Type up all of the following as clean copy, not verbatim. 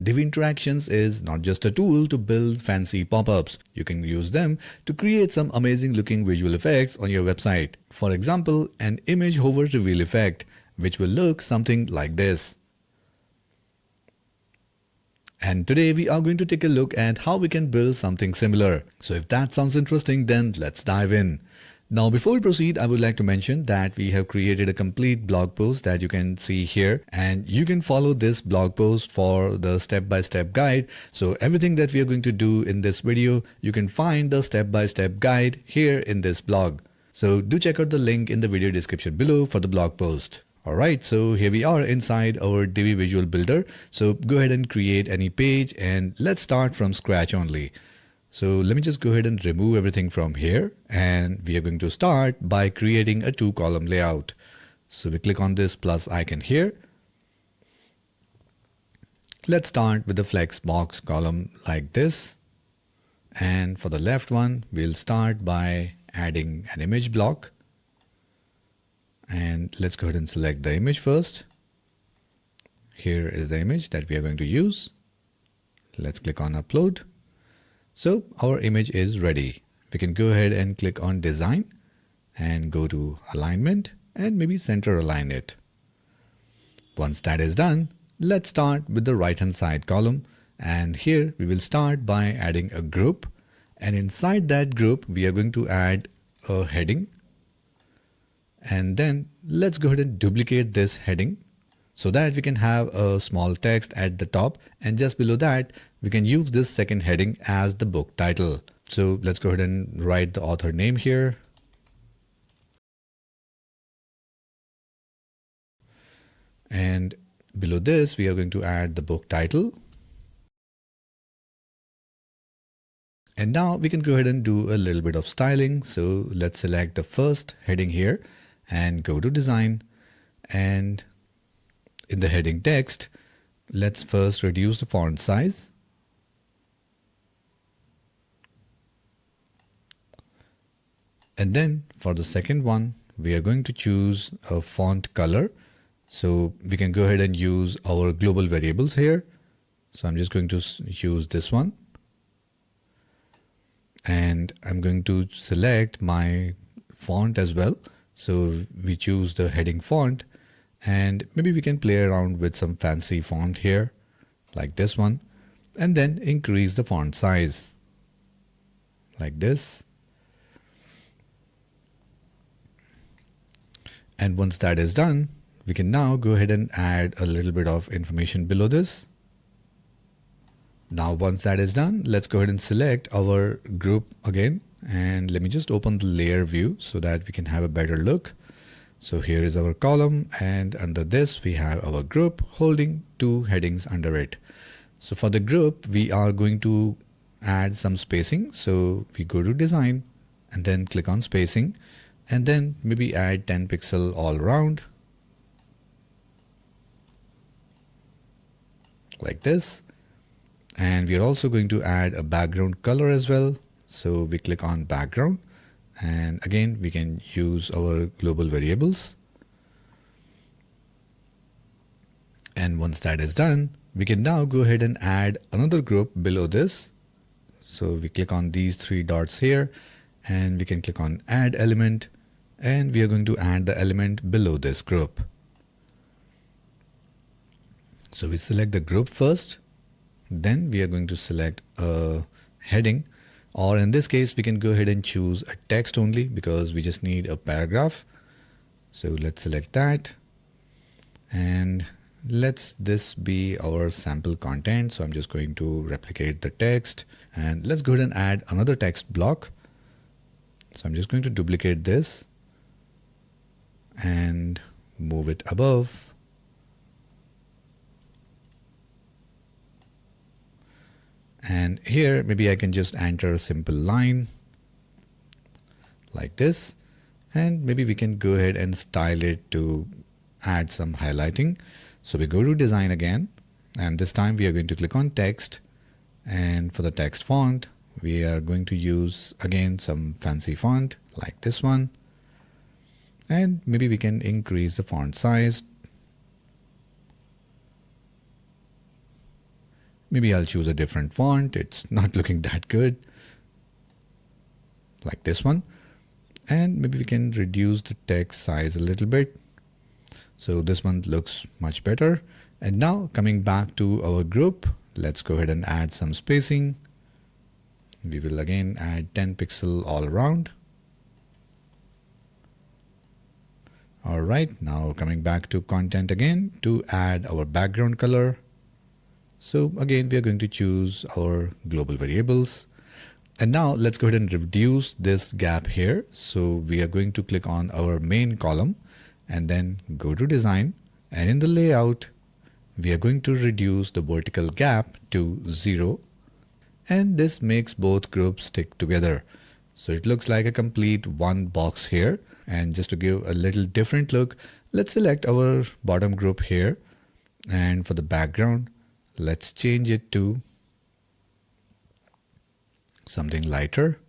Divi Interactions is not just a tool to build fancy pop-ups. You can use them to create some amazing looking visual effects on your website. For example, an image hover reveal effect, which will look something like this. And today we are going to take a look at how we can build something similar. So if that sounds interesting, then let's dive in. Now, before we proceed, I would like to mention that we have created a complete blog post that you can see here, and you can follow this blog post for the step-by-step guide. So everything that we are going to do in this video, you can find the step-by-step guide here in this blog. So do check out the link in the video description below for the blog post. Alright, so here we are inside our Divi Visual Builder. So go ahead and create any page and let's start from scratch only. So let me just go ahead and remove everything from here, and we are going to start by creating a 2-column layout. So we click on this plus icon here. Let's start with the flex box column like this. And for the left one, we'll start by adding an image block. And let's go ahead and select the image first. Here is the image that we are going to use. Let's click on upload. So our image is ready. We can go ahead and click on design and go to alignment and maybe center align it. Once that is done, let's start with the right hand side column, and here we will start by adding a group, and inside that group we are going to add a heading, and then let's go ahead and duplicate this heading so that we can have a small text at the top, and just below that we can use this second heading as the book title. So let's go ahead and write the author name here. And below this we are going to add the book title. And now we can go ahead and do a little bit of styling. So let's select the first heading here and go to design, and in the heading text, let's first reduce the font size. And then for the second one, we are going to choose a font color. So we can go ahead and use our global variables here. So I'm just going to use this one. And I'm going to select my font as well. So we choose the heading font, and maybe we can play around with some fancy font here like this one, and then increase the font size like this. And once that is done, we can now go ahead and add a little bit of information below this. Now once that is done, let's go ahead and select our group again, and let me just open the layer view so that we can have a better look. So here is our column, and under this we have our group holding 2 headings under it. So for the group, we are going to add some spacing. So we go to design and then click on spacing, and then maybe add 10 pixel all around like this. And we are also going to add a background color as well. So we click on background, and again we can use our global variables. And once that is done, we can now go ahead and add another group below this. So we click on these 3 dots here, and we can click on add element, and we are going to add the element below this group. So we select the group first, then we are going to select a heading, or in this case we can go ahead and choose a text only because we just need a paragraph. So let's select that, and let's this be our sample content. So I'm just going to replicate the text, and let's go ahead and add another text block. So I'm just going to duplicate this and move it above. And here maybe I can just enter a simple line like this, and maybe we can go ahead and style it to add some highlighting. So we go to design again, and this time we are going to click on text, and for the text font we are going to use again some fancy font like this one, and maybe we can increase the font size Maybe I'll choose a different font. It's not looking that good, like this one. And maybe we can reduce the text size a little bit. So this one looks much better. And now coming back to our group, let's go ahead and add some spacing. We will again add 10 pixel all around. Alright, now coming back to content again to add our background color. So again, we are going to choose our global variables. And now let's go ahead and reduce this gap here. So we are going to click on our main column and then go to design. And in the layout, we are going to reduce the vertical gap to 0. And this makes both groups stick together. So it looks like a complete one box here. And just to give a little different look, let's select our bottom group here. And for the background, let's change it to something lighter.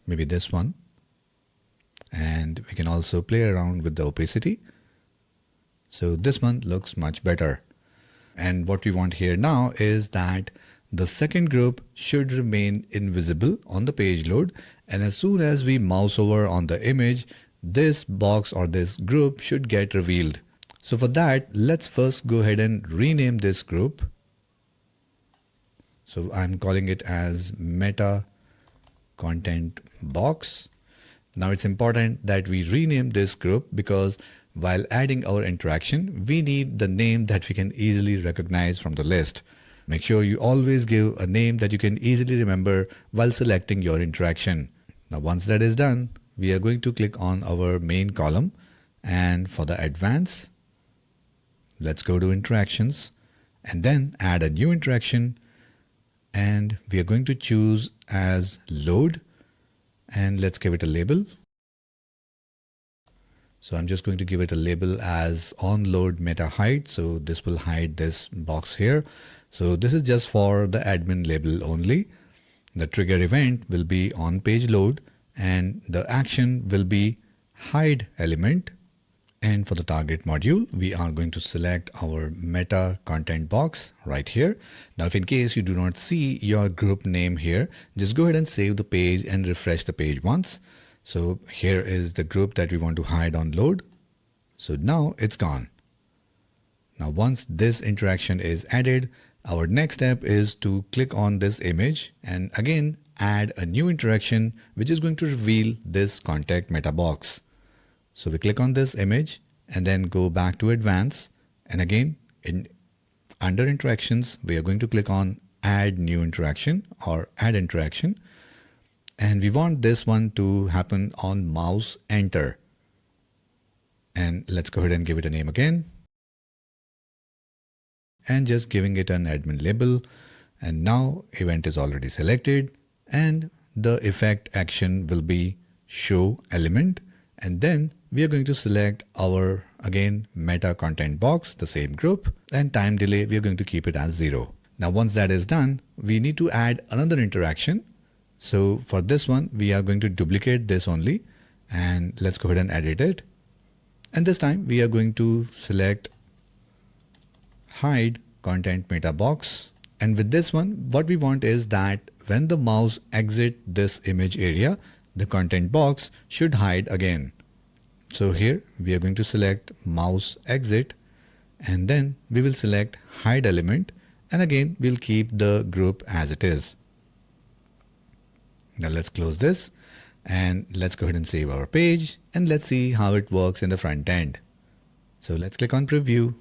Maybe this one. And we can also play around with the opacity. So this one looks much better. And what we want here now is that the second group should remain invisible on the page load. And as soon as we mouse over on the image, this box or this group should get revealed. So for that, let's first go ahead and rename this group. So I'm calling it as Meta Content Box. Now it's important that we rename this group because while adding our interaction, we need the name that we can easily recognize from the list. Make sure you always give a name that you can easily remember while selecting your interaction. Now once that is done, we are going to click on our main column, and for the advanced, let's go to interactions and then add a new interaction, and we are going to choose as load, and let's give it a label. So I'm just going to give it a label as onload meta hide. So this will hide this box here. So this is just for the admin label only. The trigger event will be on page load and the action will be hide element. And for the target module, we are going to select our meta content box right here. Now, if in case you do not see your group name here, just go ahead and save the page and refresh the page once. So here is the group that we want to hide on load. So now it's gone. Now, once this interaction is added, our next step is to click on this image and again add a new interaction which is going to reveal this contact meta box. So we click on this image and then go back to advanced, and again under interactions we are going to click on add new interaction or add interaction, and we want this one to happen on mouse enter. And let's go ahead and give it a name again. And just giving it an admin label, and now event is already selected and the effect action will be show element, and then we are going to select our again meta content box, the same group, and time delay we are going to keep it as 0. Now once that is done, we need to add another interaction. So for this one we are going to duplicate this only, and let's go ahead and edit it, and this time we are going to select hide content meta box. And with this one, what we want is that when the mouse exit this image area, the content box should hide again. So here we are going to select mouse exit, and then we will select hide element, and again we'll keep the group as it is. Now let's close this and let's go ahead and save our page, and let's see how it works in the front end. So let's click on preview.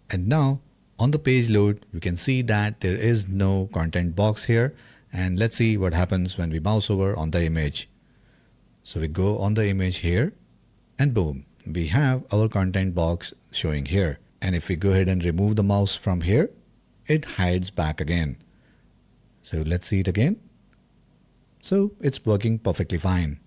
And now on the page load, you can see that there is no content box here. And let's see what happens when we mouse over on the image. So we go on the image here and boom, we have our content box showing here. And if we go ahead and remove the mouse from here, it hides back again. So let's see it again. So it's working perfectly fine.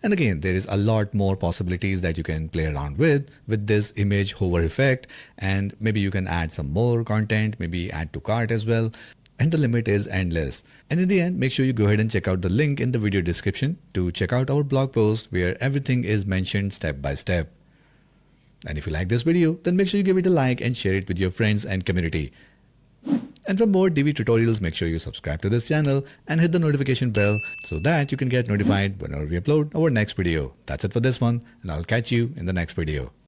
And again, there is a lot more possibilities that you can play around with this image hover effect, and maybe you can add some more content, maybe add to cart as well. And the limit is endless. And in the end, make sure you go ahead and check out the link in the video description to check out our blog post where everything is mentioned step by step. And if you like this video, then make sure you give it a like and share it with your friends and community. And for more Divi tutorials, make sure you subscribe to this channel and hit the notification bell so that you can get notified whenever we upload our next video. That's it for this one, and I'll catch you in the next video.